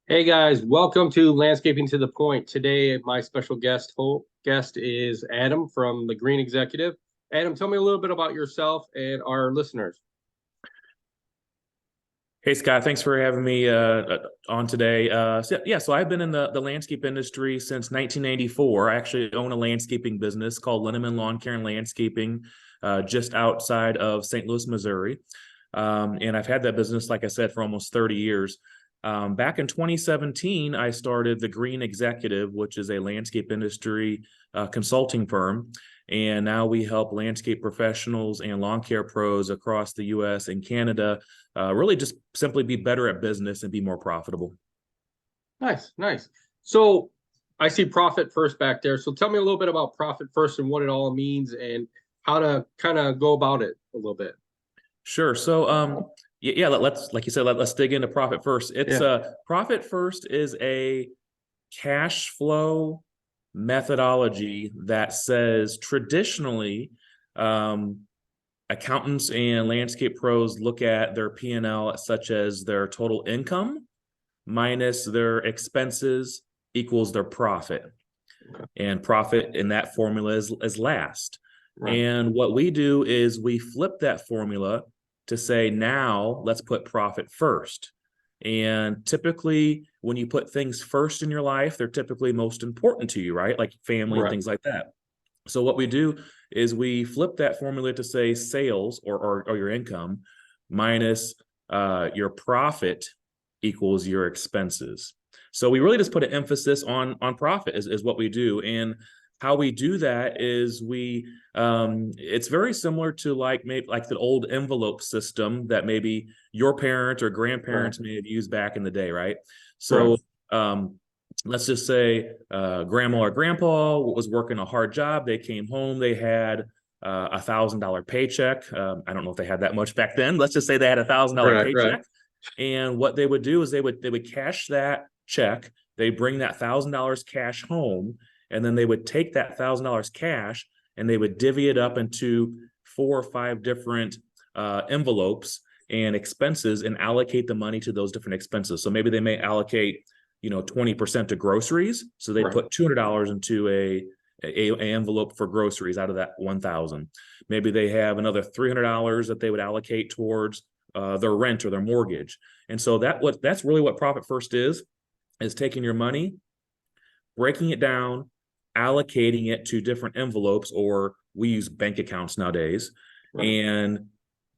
Hey guys, welcome to Landscaping to the Point. Today, my special guest is Adam from the Green Executive. Adam, tell me a little bit about yourself and our listeners. Hey Scott, thanks for having me on today. So I've been in the landscape industry since 1994. I actually own a landscaping business called Linneman Lawn Care and Landscaping, just outside of St. Louis, Missouri. And I've had that business, like I said, for almost 30 years. Back in 2017, I started the Green Executive, which is a landscape industry consulting firm. And now we help landscape professionals and lawn care pros across the US and Canada really just simply be better at business and be more profitable. Nice, nice. So I see Profit First back there. So tell me a little bit about Profit First and what it all means and how to kind of go about it a little bit. Sure. Let's like you said, let's dig into Profit First. It's Yeah, Profit First is a cash flow methodology that says traditionally um, accountants and landscape pros look at their P&L such as their total income minus their expenses equals their profit. okay. And profit in that formula is last. Right, And what we do is we flip that formula to say, now let's put profit first. And typically, when you put things first in your life, they're typically most important to you, right? Like family and right, things like that. So what we do is we flip that formula to say sales or your income minus your profit equals your expenses. So we really just put an emphasis on profit is what we do. And how we do that is it's very similar to like maybe like the old envelope system that maybe your parents or right, grandparents may have used back in the day, right? right, So um, let's just say grandma or grandpa was working a hard job. They came home, they had $1,000 paycheck. I don't know if they had that much back then. Let's just say they had $1,000 right, right. paycheck. And what they would do is they would cash that check. They bring that $1,000 cash home, and then they would take that $1,000 cash and they would divvy it up into 4 or 5 different envelopes and expenses and allocate the money to those different expenses. So maybe they may allocate 20% to groceries. So they Right. put $200 into a envelope for groceries out of that 1,000. Maybe they have another $300 that they would allocate towards their rent or their mortgage. And so that's really what Profit First is taking your money, breaking it down, allocating it to different envelopes, or we use bank accounts nowadays, Right. and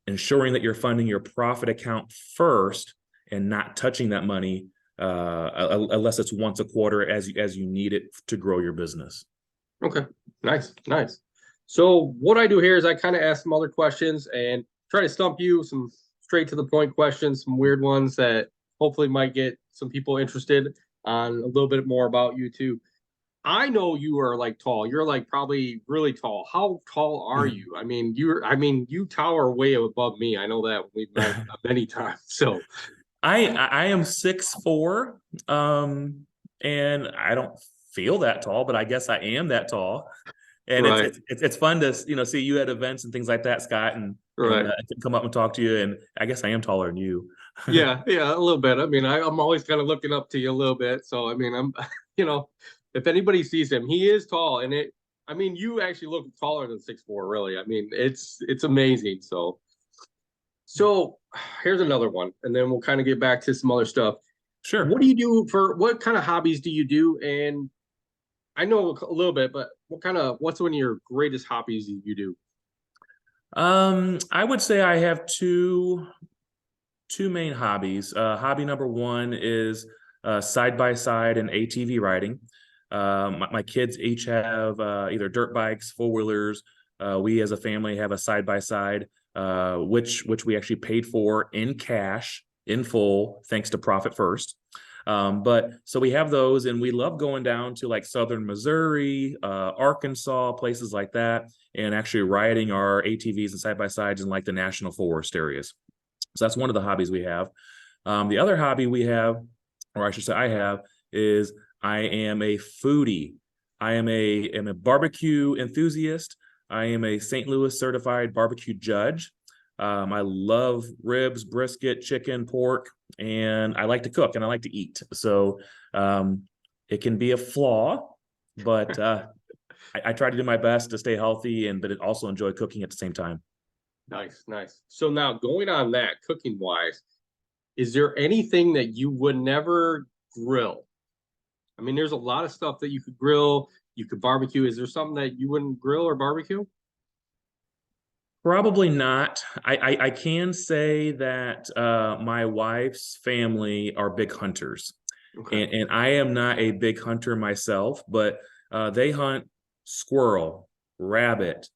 ensuring that you're funding your profit account first and not touching that money unless it's once a quarter as you need it to grow your business. Okay. Nice, nice. So what I do here is I kind of ask some other questions and try to stump you some straight to the point questions, some weird ones that hopefully might get some people interested on a little bit more about you too. I know you are like tall. You're like probably really tall. How tall are you? You tower way above me. I know that we've met many times. So I am 6'4", and I don't feel that tall, but I guess I am that tall. And it's right, it's it's fun to see you at events and things like that, Scott, and right. come up and talk to you. And I guess I am taller than you. Yeah, yeah, a little bit. I'm always kind of looking up to you a little bit. So I'm you know, if anybody sees him, he is tall, and you actually look taller than 6'4", really. It's amazing. So here's another one, and then we'll kind of get back to some other stuff. What Sure. do you do for what kind of hobbies do you do? And I know a little bit, but what's one of your greatest hobbies you do? I would say I have two main hobbies. Hobby number one is side by side and ATV riding. My kids each have either dirt bikes, four wheelers. We as a family have a side by side, which we actually paid for in cash in full, thanks to Profit First. But so we have those, and we love going down to like southern Missouri, Arkansas, places like that, and actually riding our ATVs and side by sides in like the national forest areas. So that's one of the hobbies we have. The other hobby we have, or I should say I have, is I am a foodie. I am a barbecue enthusiast. I am a St. Louis certified barbecue judge. I love ribs, brisket, chicken, pork, and I like to cook and I like to eat. So it can be a flaw, but I try to do my best to stay healthy and but also enjoy cooking at the same time. Nice, nice. So now going on that cooking wise, is there anything that you would never grill? I mean, there's a lot of stuff that you could grill, you could barbecue. Is there something that you wouldn't grill or barbecue? Probably not. I can say that my wife's family are big hunters, Okay. and I am not a big hunter myself, but they hunt squirrel, rabbit,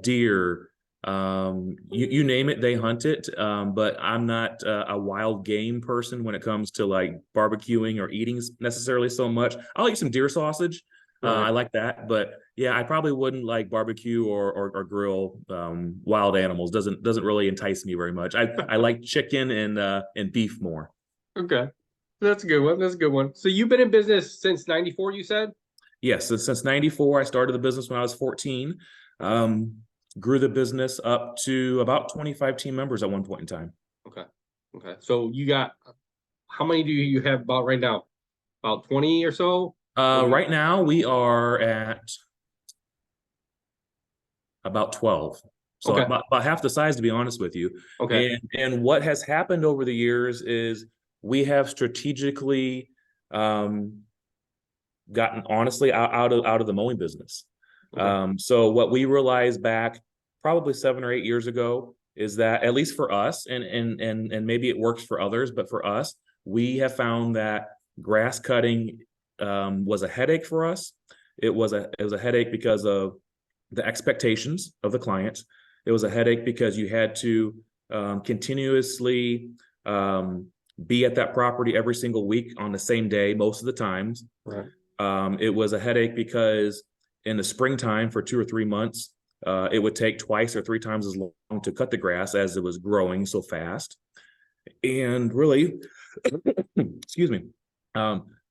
deer, you name it, they hunt it. But I'm not a wild game person when it comes to like barbecuing or eating necessarily so much. I'll eat some deer sausage. Right. I like that, but yeah, I probably wouldn't like barbecue or grill wild animals. Doesn't really entice me very much. I like chicken and beef more. Okay. That's a good one. That's a good one. So you've been in business since 94, you said? Yes, so since '94, I started the business when I was 14. Um, Grew the business up to about 25 team members at one point in time. Okay. Okay. So you got how many do you have about right now? About 20 or so? Right now, we are at about 12. So Okay. about half the size, to be honest with you. Okay. And what has happened over the years is we have strategically um, gotten honestly out of the mowing business. Okay. So what we realized back probably 7 or 8 years ago is that at least for us, and maybe it works for others, but for us, we have found that grass cutting was a headache for us. It was a headache because of the expectations of the client. It was a headache because you had to continuously be at that property every single week on the same day most of the times. Right. It was a headache because in the springtime for 2 or 3 months, it would take twice or three times as long to cut the grass as it was growing so fast. And really, excuse me,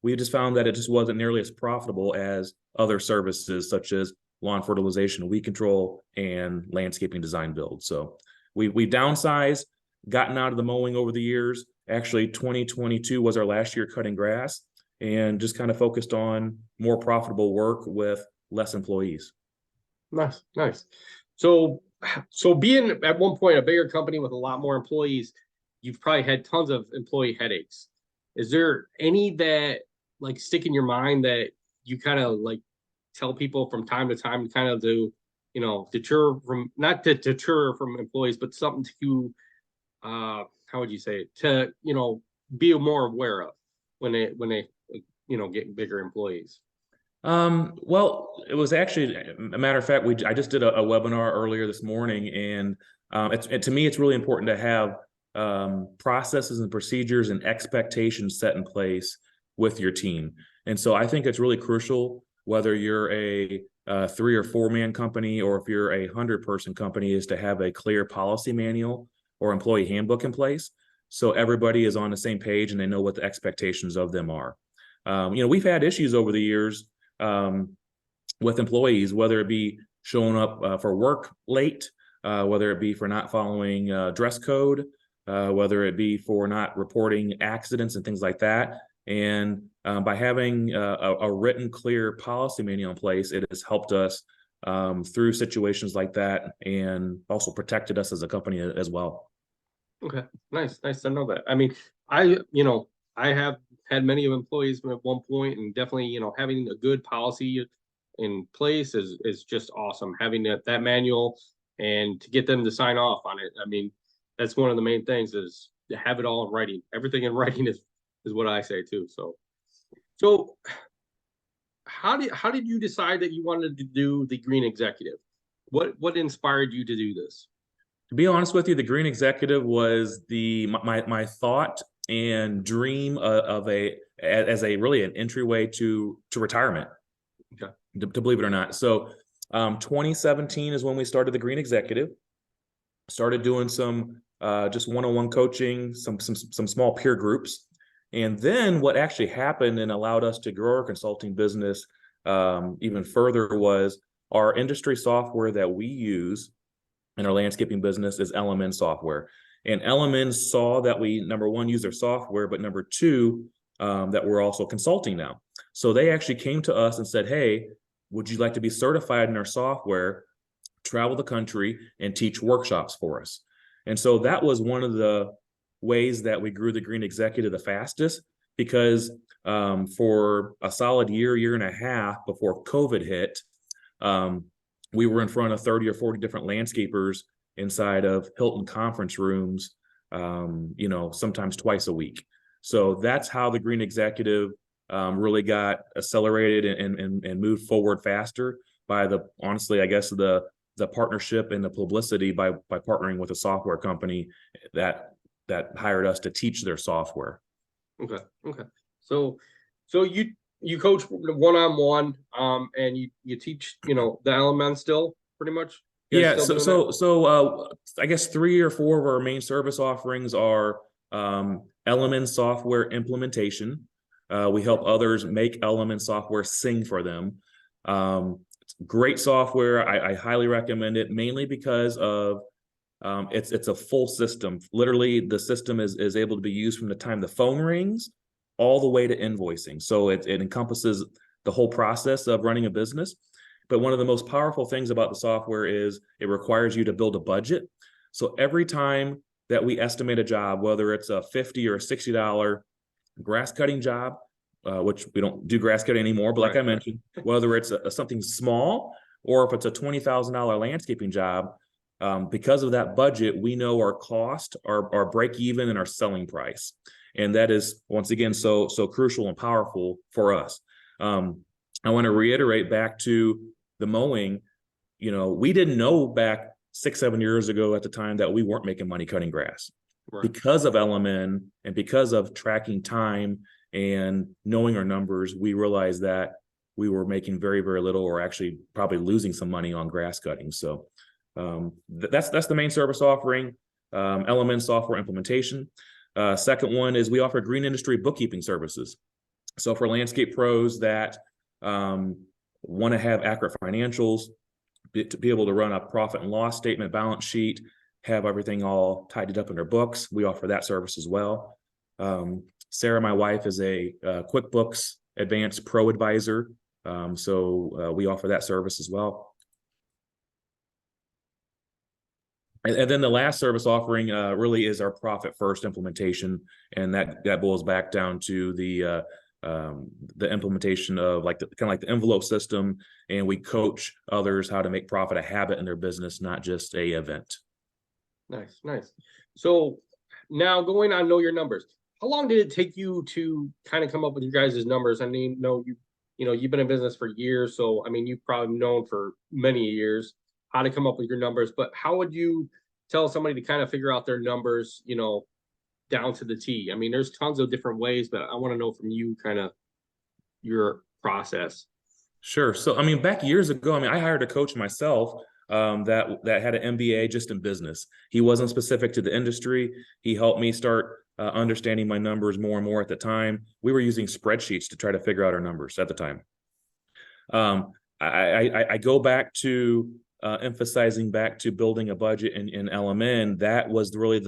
we just found that it just wasn't nearly as profitable as other services such as lawn fertilization, weed control, and landscaping design build. So we downsized, gotten out of the mowing over the years. Actually, 2022 was our last year cutting grass, and just kind of focused on more profitable work with less employees. Nice. Nice. So being at one point a bigger company with a lot more employees, you've probably had tons of employee headaches. Is there any that like stick in your mind that you kind of like tell people from time to time kind of to, deter from not to deter from employees, but something to how would you say it? To, be more aware of when they get bigger employees. Well, it was actually a matter of fact, I just did a webinar earlier this morning, and to me, it's really important to have processes and procedures and expectations set in place with your team. And so I think it's really crucial whether you're a 3 or 4 man company or if you're a 100-person company is to have a clear policy manual or employee handbook in place so everybody is on the same page and they know what the expectations of them are. We've had issues over the years with employees, whether it be showing up for work late, whether it be for not following dress code, whether it be for not reporting accidents and things like that. And by having a written, clear policy manual in place, it has helped us through situations like that and also protected us as a company as well. Okay, nice to know that. I mean, I have had many of employees at one point, and definitely, having a good policy in place is just awesome. Having that manual and to get them to sign off on it. I mean, that's one of the main things is to have it all in writing. Everything in writing is what I say too. So how did you decide that you wanted to do the Green Executive? What inspired you to do this? To be honest with you, the Green Executive was my thought and dream of as a really an entryway to retirement. Okay. To believe it or not. So 2017 is when we started the Green Executive. Started doing some just one-on-one coaching, some small peer groups. And then what actually happened and allowed us to grow our consulting business even further was our industry software that we use in our landscaping business is LMN software. And LMN saw that we, number one, use their software, but number two, that we're also consulting now. So they actually came to us and said, hey, would you like to be certified in our software, travel the country, and teach workshops for us? And so that was one of the ways that we grew the Green Executive the fastest, because for a solid year and a half before COVID hit, we were in front of 30 or 40 different landscapers inside of Hilton conference rooms, sometimes twice a week. So that's how the Green Executive really got accelerated and moved forward faster by honestly, I guess the partnership and the publicity by partnering with a software company that hired us to teach their software. Okay. So you coach one-on-one, and you teach, the LMN still pretty much? Yeah. So I guess 3 or 4 of our main service offerings are LMN software implementation. We help others make LMN software sing for them. Great software. I highly recommend it, mainly because of it's a full system. Literally, the system is able to be used from the time the phone rings all the way to invoicing. So it encompasses the whole process of running a business. But one of the most powerful things about the software is it requires you to build a budget. So every time that we estimate a job, whether it's a $50 or $60 grass cutting job, which we don't do grass cutting anymore, but like I mentioned, whether it's something small or if it's a $20,000 landscaping job, because of that budget, we know our cost, our break even, and our selling price. And that is, once again, so crucial and powerful for us. I want to reiterate back to the mowing. We didn't know back 6-7 years ago at the time that we weren't making money cutting grass. Right. Because of LMN and because of tracking time and knowing our numbers, we realized that we were making very, very little, or actually probably losing some money on grass cutting. So that's the main service offering, LMN software implementation. Second one is we offer green industry bookkeeping services. So for landscape pros that want to have accurate financials, to be able to run a profit and loss statement, balance sheet, have everything all tidied up in their books, we offer that service as well. Sarah, my wife, is a QuickBooks Advanced Pro advisor, so we offer that service as well. And then the last service offering really is our Profit First implementation, and that boils back down to the implementation of kind of like the envelope system, and we coach others how to make profit a habit in their business, not just a event. Nice. So now going on Know Your Numbers, how long did it take you to kind of come up with your guys' numbers? I mean, you've been in business for years, so I mean, you've probably known for many years how to come up with your numbers, but how would you tell somebody to kind of figure out their numbers, down to the T? I mean, there's tons of different ways, but I want to know from you kind of your process. Sure. So, I mean, back years ago, I hired a coach myself that had an MBA just in business. He wasn't specific to the industry. He helped me start understanding my numbers more and more at the time. We were using spreadsheets to try to figure out our numbers at the time. I go back to emphasizing back to building a budget in LMN. That was really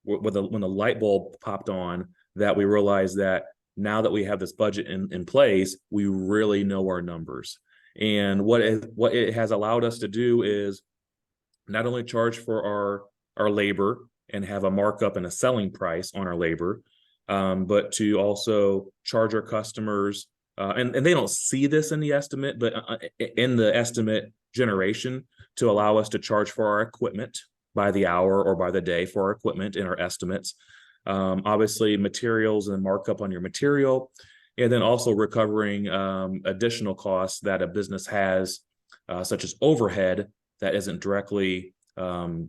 when the light bulb popped on, that we realized that now that we have this budget in place, we really know our numbers. And what it has allowed us to do is not only charge for our labor and have a markup and a selling price on our labor, but to also charge our customers. And they don't see this in the estimate, but in the estimate generation, to allow us to charge for our equipment by the hour or by the day for our equipment in our estimates. Obviously, materials and markup on your material, and then also recovering additional costs that a business has, such as overhead that isn't directly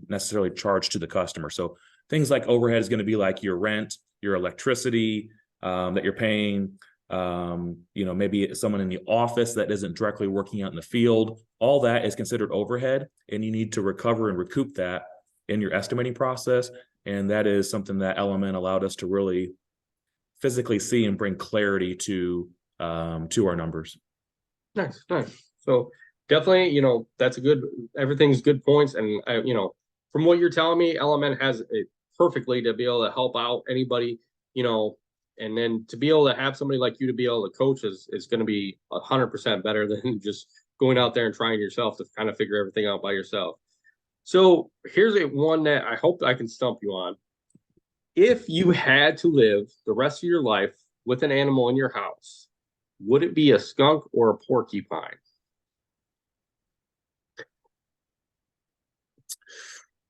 necessarily charged to the customer. So things like overhead is going to be like your rent, your electricity that you're paying, maybe someone in the office that isn't directly working out in the field. All that is considered overhead, and you need to recover and recoup that in your estimating process. And that is something that LMN allowed us to really physically see and bring clarity to our numbers. Nice. So definitely, that's a good, everything's good points. And from what you're telling me, LMN has it perfectly to be able to help out anybody, you know, and then to be able to have somebody like you to be able to coach is going to be 100% better than just going out there and trying yourself to kind of figure everything out by yourself. So here's one that I hope I can stump you on. If you had to live the rest of your life with an animal in your house, would it be a skunk or a porcupine?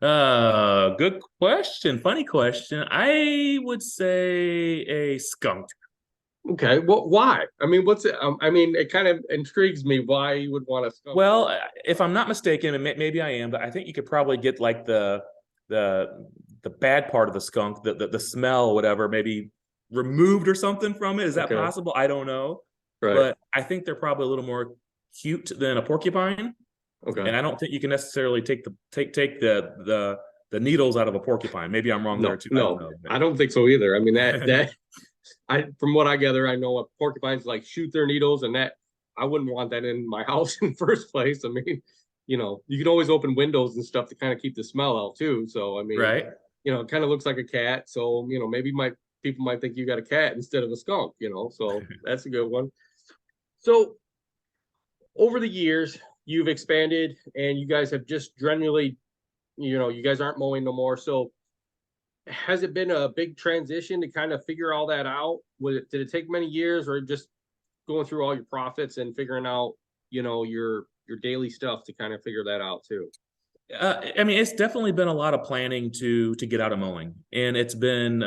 Good question. Funny question. I would say a skunk. Okay, well, why? I mean, what's it? I mean, it kind of intrigues me why you would want a skunk. Well, if I'm not mistaken, and maybe I am, but I think you could probably get like the the bad part of the skunk, the smell, whatever, maybe removed or something from it. Is that Okay, possible? I don't know, right. but I think they're probably a little more cute than a porcupine, Okay. and I don't think you can necessarily take the needles out of a porcupine. Maybe I'm wrong there No, too. I don't no, know. I don't think so either. I mean, that I from what I gather, I know what porcupines like shoot their needles, and that I wouldn't want that in my house in the first place. I mean, you can always open windows and stuff to kind of keep the smell out too. So I mean, Right. it kind of looks like a cat. So maybe people might think you got a cat instead of a skunk. So that's a good one. So over the years, you've expanded, and you guys have just generally, you guys aren't mowing no more. So has it been a big transition to kind of figure all that out? Did it take many years, or just going through all your profits and figuring out, your daily stuff to kind of figure that out too? I mean, it's definitely been a lot of planning to get out of mowing, and it's been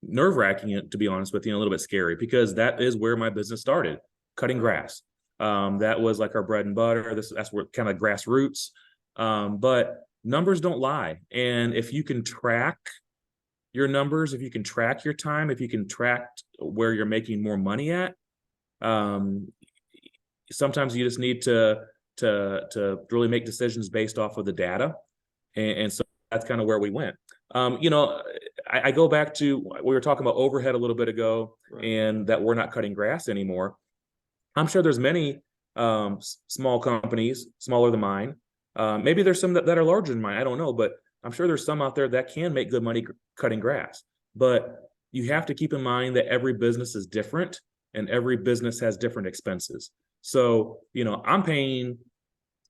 nerve wracking, to be honest with you, and a little bit scary because that is where my business started, cutting grass. That was like our bread and butter. That's where kind of grassroots. But numbers don't lie, and if you can track your numbers, if you can track your time, if you can track where you're making more money at, um, sometimes you just need to really make decisions based off of the data, and so that's kind of where we went. I go back to we were talking about overhead a little bit ago, Right. and that we're not cutting grass anymore. I'm sure there's many small companies, smaller than mine. Maybe there's some that are larger than mine. I don't know, but I'm sure there's some out there that can make good money cutting grass. But you have to keep in mind that every business is different and every business has different expenses. So, I'm paying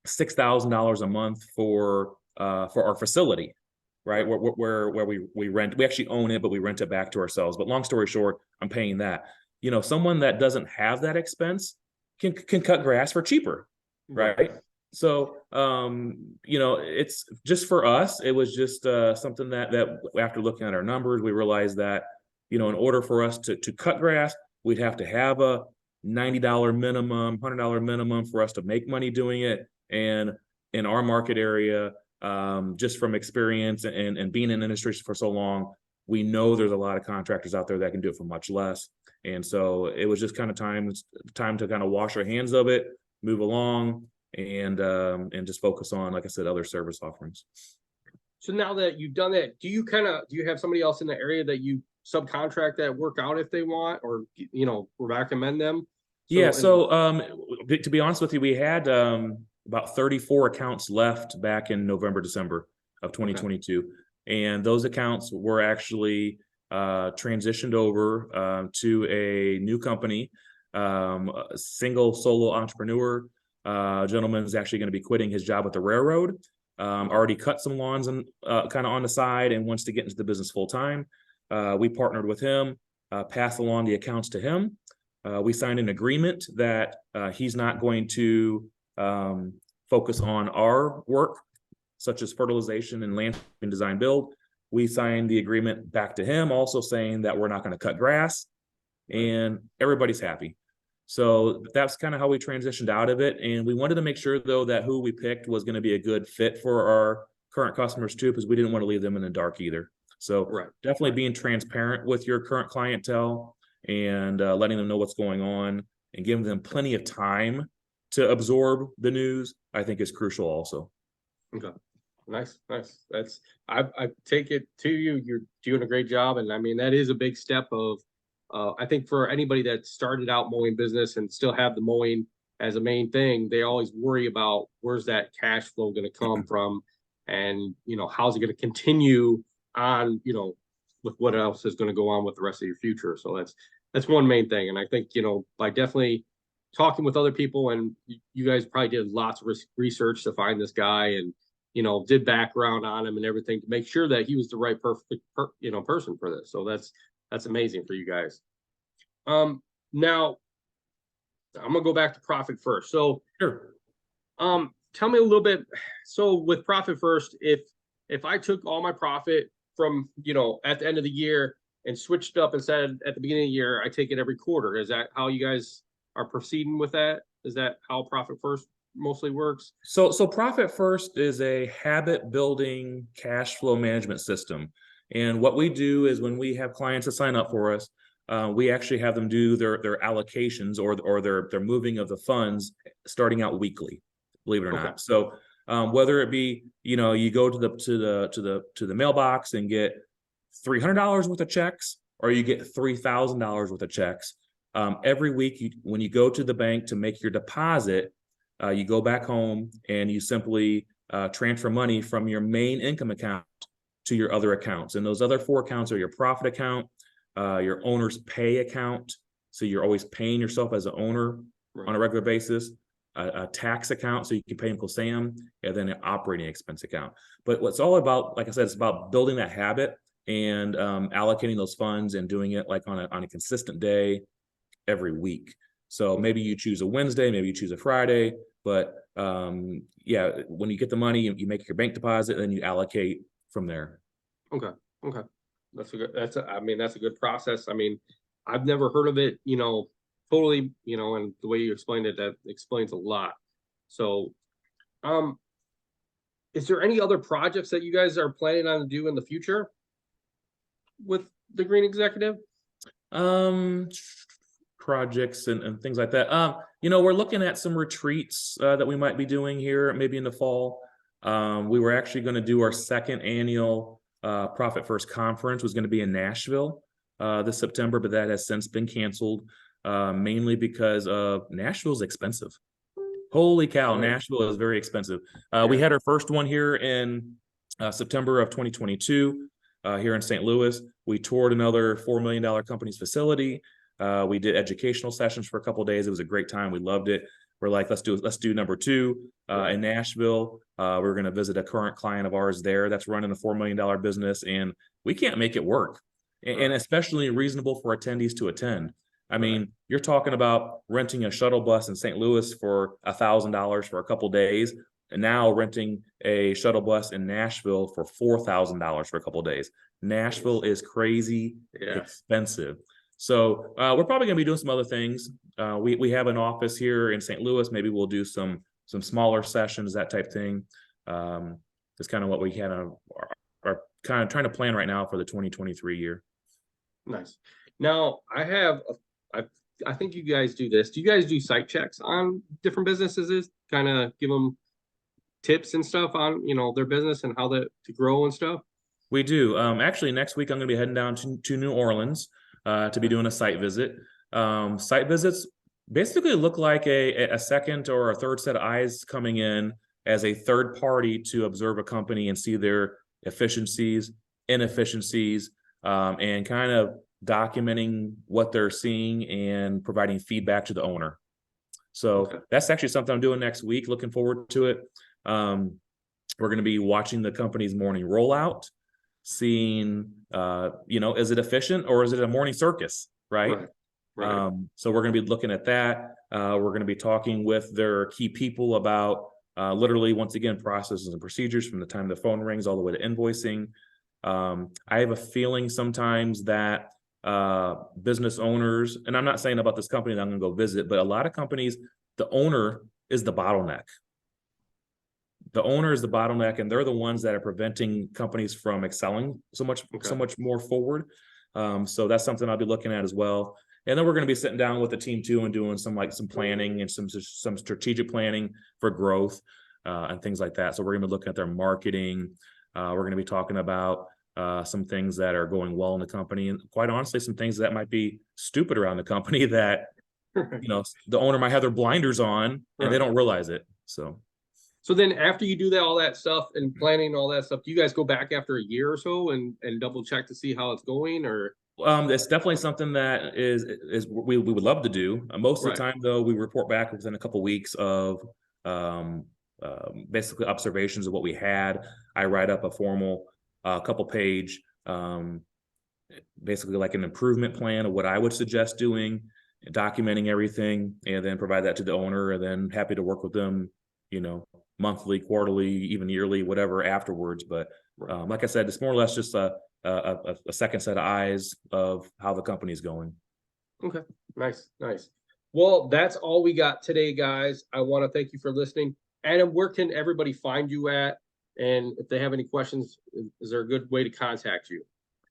$6,000 a month for our facility, right? Where we rent, we actually own it, but we rent it back to ourselves. But long story short, I'm paying that. Someone that doesn't have that expense can cut grass for cheaper, right? So, it's just for us. It was just something that after looking at our numbers, we realized that in order for us to cut grass, we'd have to have a $90 minimum, $100 minimum for us to make money doing it. And in our market area, just from experience and being in industry for so long, we know there's a lot of contractors out there that can do it for much less. And so it was just kind of time to kind of wash our hands of it, move along, and just focus on, like I said, other service offerings. So now that you've done that, do you have somebody else in the area that you subcontract that work out if they want, or recommend them? Yeah. So to be honest with you, we had about 34 accounts left back in November, December of 2022. Okay. And those accounts were actually transitioned over to a new company, a single solo entrepreneur. Gentleman is actually going to be quitting his job at the railroad. Already cut some lawns and kind of on the side and wants to get into the business full time. We partnered with him, passed along the accounts to him. We signed an agreement that he's not going to focus on our work, such as fertilization and landscaping design build. We signed the agreement back to him, also saying that we're not going to cut grass, and everybody's happy. So that's kind of how we transitioned out of it. And we wanted to make sure, though, that who we picked was going to be a good fit for our current customers, too, because we didn't want to leave them in the dark either. So definitely being transparent with your current clientele and letting them know what's going on and giving them plenty of time to absorb the news, I think is crucial also. Okay. Nice. I take it to you. You're doing a great job. And I mean, that is a big step of, I think for anybody that started out mowing business and still have the mowing, as a main thing, they always worry about where's that cash flow going to come from, and how's it going to continue on, with what else is going to go on with the rest of your future. So that's one main thing. And I think, by definitely talking with other people, and you guys probably did lots of research to find this guy, and did background on him and everything to make sure that he was the right person for this. So that's amazing for you guys. Now I'm gonna go back to profit first. So Sure. Tell me a little bit. So with profit first, if I took all my profit from at the end of the year and switched up and said at the beginning of the year I take it every quarter, is that how you guys are proceeding with that? Is that how profit first mostly works? So Profit First is a habit building cash flow management system. And what we do is when we have clients that sign up for us, we actually have them do their allocations or their moving of the funds starting out weekly, believe it or Okay. not. So whether it be, you go to the mailbox and get $300 worth of checks, or you get $3,000 worth of checks. Every week, when you go to the bank to make your deposit, you go back home and you simply transfer money from your main income account to your other accounts. And those other 4 accounts are your profit account, your owner's pay account. So you're always paying yourself as an owner on a regular basis, a tax account, so you can pay Uncle Sam, and then an operating expense account. But what's all about, like I said, it's about building that habit and allocating those funds and doing it like on a consistent day every week. So maybe you choose a Wednesday, maybe you choose a Friday, but yeah, when you get the money, you make your bank deposit, and then you allocate from there. Okay. That's a good process. I mean, I've never heard of it, totally, and the way you explained it, that explains a lot. So, is there any other projects that you guys are planning on to do in the future with the Green Executive? Projects and things like that. We're looking at some retreats that we might be doing here, maybe in the fall. We were actually going to do our 2nd annual Profit First conference, was going to be in Nashville this September, but that has since been canceled, mainly because Nashville's expensive. Holy cow, Nashville is very expensive. We had our first one here in September of 2022 here in St. Louis. We toured another $4 million company's facility. We did educational sessions for a couple of days. It was a great time. We loved it. We're like, let's do number 2 in Nashville. We're going to visit a current client of ours there that's running a $4 million business, and we can't make it work, and especially reasonable for attendees to attend. I mean, you're talking about renting a shuttle bus in St. Louis for $1,000 for a couple of days, and now renting a shuttle bus in Nashville for $4,000 for a couple of days. Nashville is crazy expensive. So we're probably going to be doing some other things. We have an office here in St. Louis. Maybe we'll do some smaller sessions, that type thing. That's kind of what we kind of are kind of trying to plan right now for the 2023 year. Nice. Now I think you guys do this. Do you guys do site checks on different businesses? Kind of give them tips and stuff on their business and how to grow and stuff? We do. Actually, next week I'm going to be heading down to New Orleans to be doing a site visit. Site visits basically look like a second or a third set of eyes coming in as a third party to observe a company and see their efficiencies, inefficiencies, and kind of documenting what they're seeing and providing feedback to the owner. So that's actually something I'm doing next week. Looking forward to it. We're going to be watching the company's morning rollout, seeing, is it efficient or is it a morning circus, right? So we're going to be looking at that. We're going to be talking with their key people about literally, once again, processes and procedures from the time the phone rings all the way to invoicing. I have a feeling sometimes that business owners, and I'm not saying about this company that I'm going to go visit, but a lot of companies, the owner is the bottleneck. The owner is the bottleneck, and they're the ones that are preventing companies from excelling so much more forward. So that's something I'll be looking at as well. And then we're going to be sitting down with the team too and doing some planning and some strategic planning for growth and things like that. So we're going to be looking at their marketing. We're going to be talking about some things that are going well in the company, and quite honestly, some things that might be stupid around the company that the owner might have their blinders on and they don't realize it. So then after you do all that stuff and planning all that stuff, do you guys go back after a year or so and double check to see how it's going, or? It's definitely something that is we would love to do. Most of the time, though, we report back within a couple weeks of basically observations of what we had. I write up a formal couple page, basically like an improvement plan of what I would suggest doing, documenting everything, and then provide that to the owner. And then happy to work with them, monthly, quarterly, even yearly, whatever afterwards. But like I said, it's more or less just a second set of eyes of how the company's going. Okay, nice. Well, that's all we got today, guys. I want to thank you for listening. Adam, where can everybody find you at? And if they have any questions, is there a good way to contact you?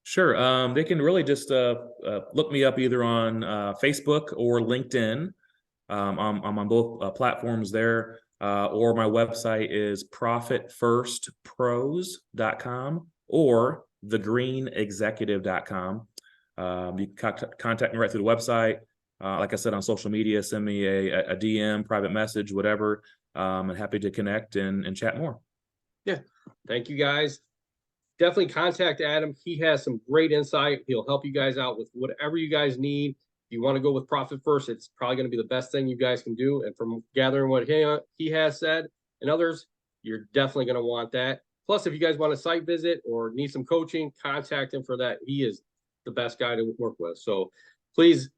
Sure. They can really just look me up either on Facebook or LinkedIn. I'm on both platforms there. Or my website is profitfirstpros.com or thegreenexecutive.com. You can contact me right through the website. Like I said, on social media, send me a DM, private message, whatever. I'm happy to connect and chat more. Yeah. Thank you, guys. Definitely contact Adam. He has some great insight. He'll help you guys out with whatever you guys need. If you want to go with Profit First, it's probably going to be the best thing you guys can do. And from gathering what he has said and others, you're definitely going to want that. Plus, if you guys want a site visit or need some coaching, contact him for that. He is the best guy to work with. So please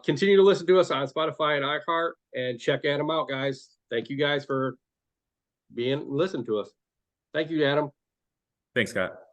continue to listen to us on Spotify and iHeart and check Adam out, guys. Thank you guys for listening to us. Thank you, Adam. Thanks, Scott.